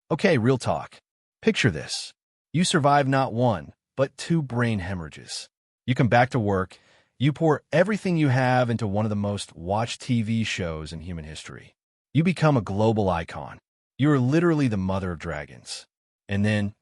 Okay, real talk. Picture this. You survive not one, but two brain hemorrhages. You come back to work, you pour everything you have into one of the most watched TV shows in human history. You become a global icon. You are literally the mother of dragons. And then,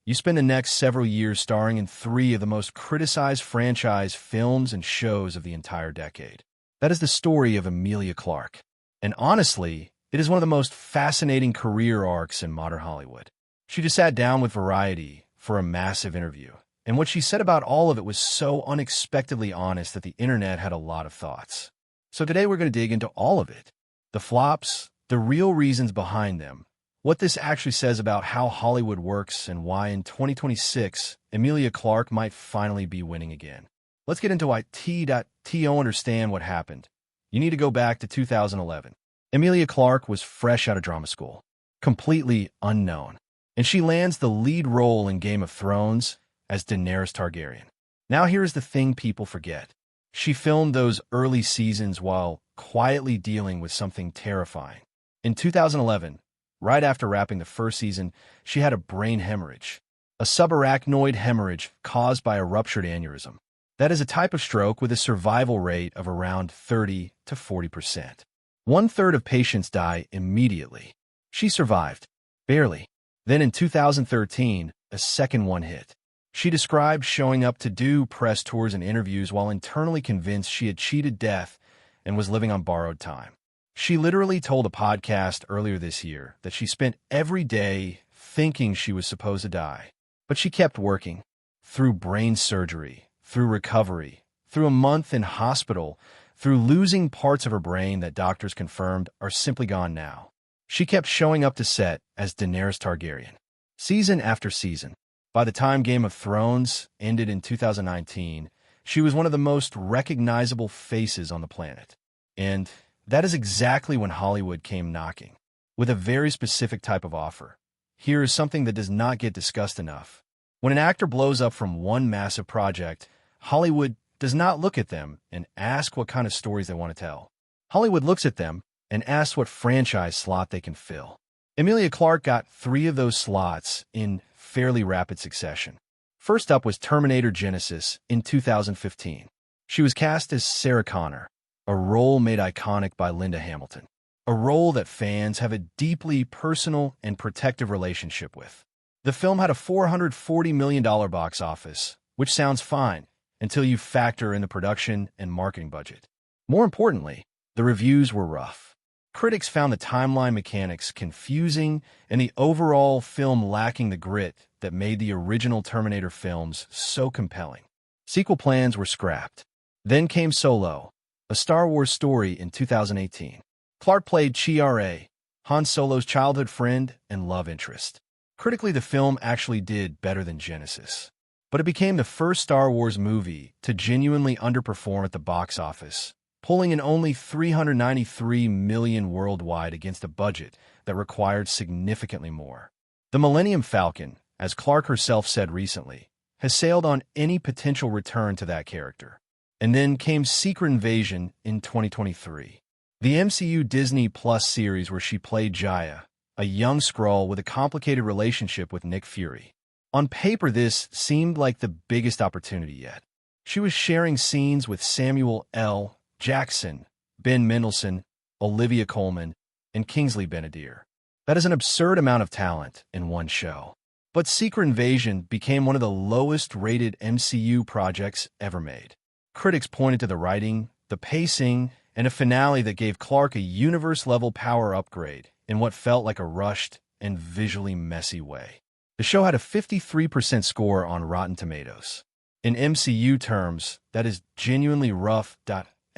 you spend the next several years starring in three of the most criticized franchise films and shows of the entire decade. That is the story of Emilia Clarke. And honestly, it is one of the most fascinating career arcs in modern Hollywood. She just sat down with Variety for a massive interview, and what she said about all of it was so unexpectedly honest that the internet had a lot of thoughts. So today we're going to dig into all of it. The flops, the real reasons behind them, what this actually says about how Hollywood works, and why in 2026, Emilia Clarke might finally be winning again. Let's get into why T.O. understand what happened. You need to go back to 2011. Emilia Clarke was fresh out of drama school, completely unknown, and she lands the lead role in Game of Thrones as Daenerys Targaryen. Now here's the thing people forget. She filmed those early seasons while quietly dealing with something terrifying. In 2011, right after wrapping the first season, she had a brain hemorrhage, a subarachnoid hemorrhage caused by a ruptured aneurysm. That is a type of stroke with a survival rate of around 30 to 40%. One-third of patients die immediately. She survived, barely. Then in 2013, a second one hit. She described showing up to do press tours and interviews while internally convinced she had cheated death and was living on borrowed time. She literally told a podcast earlier this year that she spent every day thinking she was supposed to die. But she kept working. Through brain surgery, through recovery, through a month in hospital, through losing parts of her brain that doctors confirmed are simply gone now. She kept showing up to set as Daenerys Targaryen, season after season. By the time Game of Thrones ended in 2019, she was one of the most recognizable faces on the planet. And that is exactly when Hollywood came knocking, with a very specific type of offer. Here is something that does not get discussed enough. When an actor blows up from one massive project, Hollywood does not look at them and ask what kind of stories they want to tell. Hollywood looks at them and asks what franchise slot they can fill. Emilia Clarke got 3 of those slots in fairly rapid succession. First up was Terminator Genisys in 2015. She was cast as Sarah Connor, a role made iconic by Linda Hamilton, a role that fans have a deeply personal and protective relationship with. The film had a $440 million box office, which sounds fine until you factor in the production and marketing budget. More importantly, the reviews were rough. Critics found the timeline mechanics confusing and the overall film lacking the grit that made the original Terminator films so compelling. Sequel plans were scrapped. Then came Solo, a Star Wars story in 2018. Clarke played Chiara, Han Solo's childhood friend and love interest. Critically, the film actually did better than Genisys, but it became the first Star Wars movie to genuinely underperform at the box office, pulling in only $393 million worldwide against a budget that required significantly more. The Millennium Falcon, as Clarke herself said recently, has sailed on any potential return to that character. And then came Secret Invasion in 2023, the MCU Disney Plus series where she played Jaya, a young Skrull with a complicated relationship with Nick Fury. On paper, this seemed like the biggest opportunity yet. She was sharing scenes with Samuel L. Jackson, Ben Mendelsohn, Olivia Colman, and Kingsley Benadir. That is an absurd amount of talent in one show. But Secret Invasion became one of the lowest-rated MCU projects ever made. Critics pointed to the writing, the pacing, and a finale that gave Clarke a universe-level power upgrade in what felt like a rushed and visually messy way. The show had a 53% score on Rotten Tomatoes. In MCU terms, that is genuinely rough.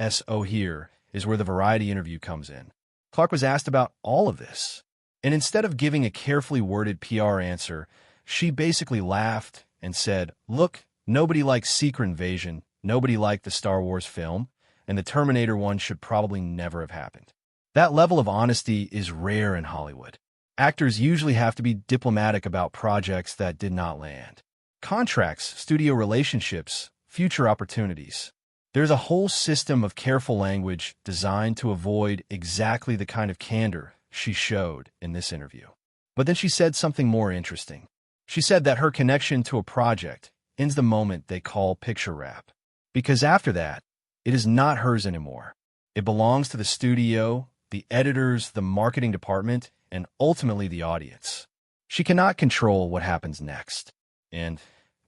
So here is where the Variety interview comes in. Clarke was asked about all of this, and instead of giving a carefully worded PR answer, she basically laughed and said, "Look, nobody likes Secret Invasion, nobody liked the Star Wars film, and the Terminator one should probably never have happened." That level of honesty is rare in Hollywood. Actors usually have to be diplomatic about projects that did not land. Contracts, studio relationships, future opportunities. There's a whole system of careful language designed to avoid exactly the kind of candor she showed in this interview. But then she said something more interesting. She said that her connection to a project ends the moment they call picture wrap. Because after that, it is not hers anymore. It belongs to the studio, the editors, the marketing department, and ultimately the audience. She cannot control what happens next. And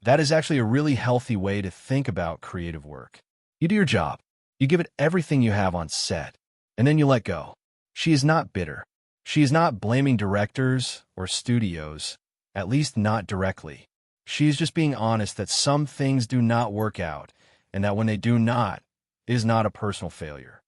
that is actually a really healthy way to think about creative work. You do your job. You give it everything you have on set, and then you let go. She is not bitter. She is not blaming directors or studios, at least not directly. She is just being honest that some things do not work out, and that when they do not, it is not a personal failure.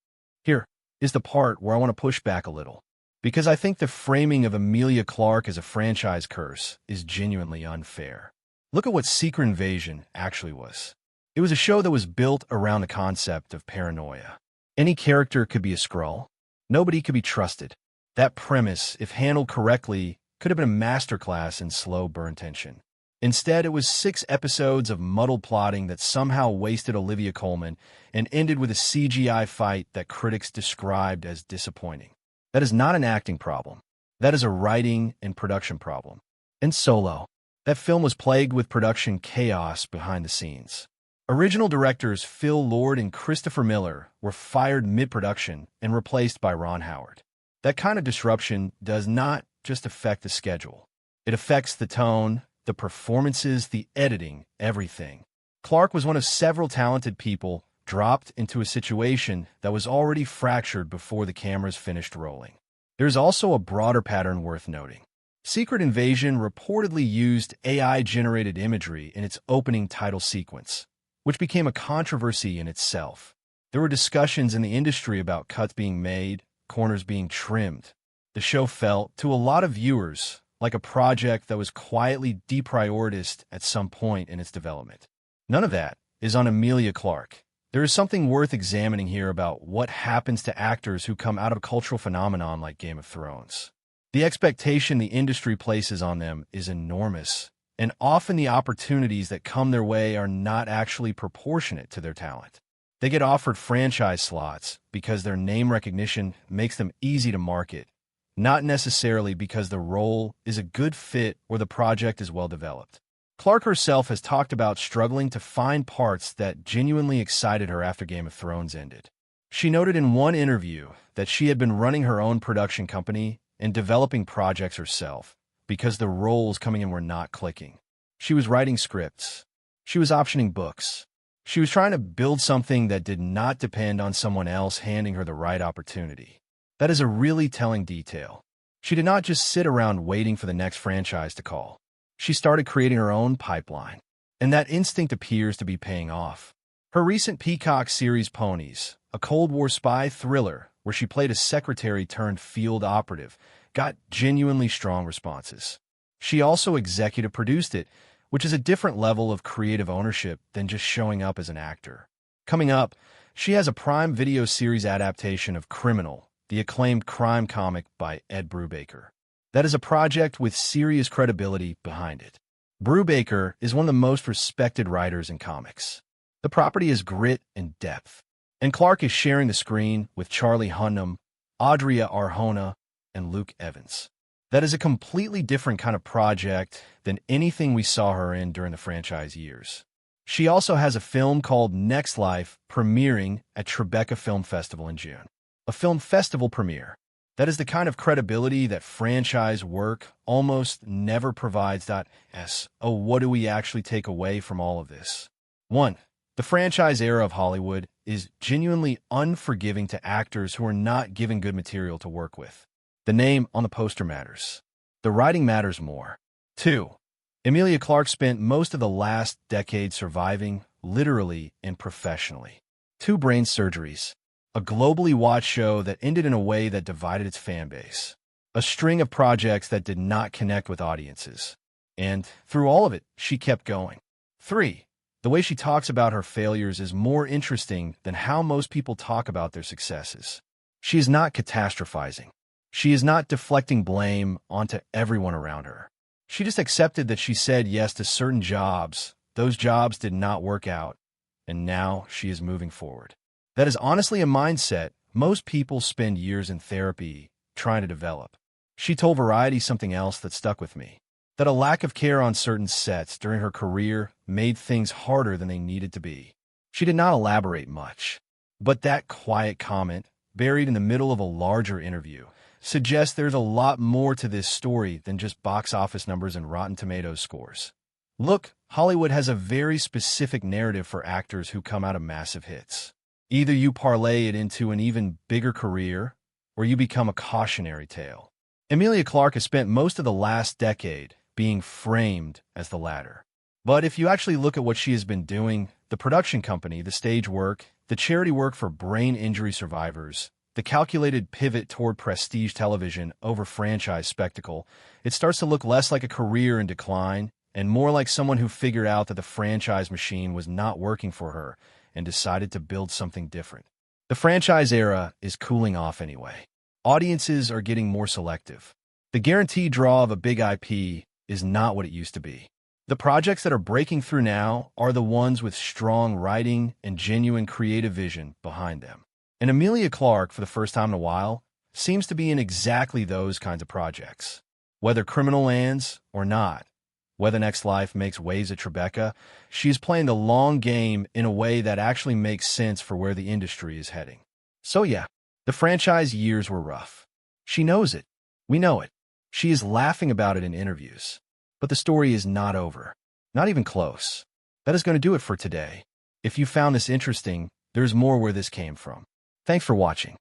Here is the part where I want to push back a little, because I think the framing of Emilia Clarke as a franchise curse is genuinely unfair. Look at what Secret Invasion actually was. It was a show that was built around the concept of paranoia. Any character could be a Skrull. Nobody could be trusted. That premise, if handled correctly, could have been a masterclass in slow burn tension. Instead, it was 6 episodes of muddled plotting that somehow wasted Olivia Colman and ended with a CGI fight that critics described as disappointing. That is not an acting problem. That is a writing and production problem. And Solo. That film was plagued with production chaos behind the scenes. Original directors Phil Lord and Christopher Miller were fired mid-production and replaced by Ron Howard. That kind of disruption does not just affect the schedule. It affects the tone, the performances, the editing, everything. Clarke was one of several talented people dropped into a situation that was already fractured before the cameras finished rolling. There's also a broader pattern worth noting. Secret Invasion reportedly used AI-generated imagery in its opening title sequence, which became a controversy in itself. There were discussions in the industry about cuts being made, corners being trimmed. The show felt, to a lot of viewers, like a project that was quietly deprioritized at some point in its development. None of that is on Emilia Clarke. There is something worth examining here about what happens to actors who come out of a cultural phenomenon like Game of Thrones. The expectation the industry places on them is enormous, and often the opportunities that come their way are not actually proportionate to their talent. They get offered franchise slots because their name recognition makes them easy to market, not necessarily because the role is a good fit or the project is well developed. Clarke herself has talked about struggling to find parts that genuinely excited her after Game of Thrones ended. She noted in one interview that she had been running her own production company and developing projects herself because the roles coming in were not clicking. She was writing scripts. She was optioning books. She was trying to build something that did not depend on someone else handing her the right opportunity. That is a really telling detail. She did not just sit around waiting for the next franchise to call. She started creating her own pipeline, and that instinct appears to be paying off. Her recent Peacock series Ponies, a Cold War spy thriller where she played a secretary-turned-field operative, got genuinely strong responses. She also executive produced it, which is a different level of creative ownership than just showing up as an actor. Coming up, she has a Prime Video series adaptation of Criminal, the acclaimed crime comic by Ed Brubaker. That is a project with serious credibility behind it. Brubaker is one of the most respected writers in comics. The property is grit and depth, and Clarke is sharing the screen with Charlie Hunnam, Adria Arjona, and Luke Evans. That is a completely different kind of project than anything we saw her in during the franchise years. She also has a film called Next Life premiering at Tribeca Film Festival in June. A film festival premiere. That is the kind of credibility that franchise work almost never provides. So what do we actually take away from all of this? 1. The franchise era of Hollywood is genuinely unforgiving to actors who are not given good material to work with. The name on the poster matters. The writing matters more. 2. Emilia Clarke spent most of the last decade surviving, literally and professionally. 2 Brain Surgeries. A globally watched show that ended in a way that divided its fan base. A string of projects that did not connect with audiences. And through all of it, she kept going. 3. The way she talks about her failures is more interesting than how most people talk about their successes. She is not catastrophizing. She is not deflecting blame onto everyone around her. She just accepted that she said yes to certain jobs. Those jobs did not work out, and now she is moving forward. That is honestly a mindset most people spend years in therapy trying to develop. She told Variety something else that stuck with me, that a lack of care on certain sets during her career made things harder than they needed to be. She did not elaborate much, but that quiet comment, buried in the middle of a larger interview, suggests there's a lot more to this story than just box office numbers and Rotten Tomatoes scores. Look, Hollywood has a very specific narrative for actors who come out of massive hits. Either you parlay it into an even bigger career, or you become a cautionary tale. Emilia Clarke has spent most of the last decade being framed as the latter. But if you actually look at what she has been doing, the production company, the stage work, the charity work for brain injury survivors, the calculated pivot toward prestige television over franchise spectacle, it starts to look less like a career in decline and more like someone who figured out that the franchise machine was not working for her and decided to build something different. The franchise era is cooling off anyway. Audiences are getting more selective. The guaranteed draw of a big IP is not what it used to be. The projects that are breaking through now are the ones with strong writing and genuine creative vision behind them. And Emilia Clarke, for the first time in a while, seems to be in exactly those kinds of projects. Whether Criminal lands or not, whether Next Life makes waves at Tribeca, she's playing the long game in a way that actually makes sense for where the industry is heading. So yeah, the franchise years were rough. She knows it. We know it. She is laughing about it in interviews. But the story is not over. Not even close. That is going to do it for today. If you found this interesting, there's more where this came from. Thanks for watching.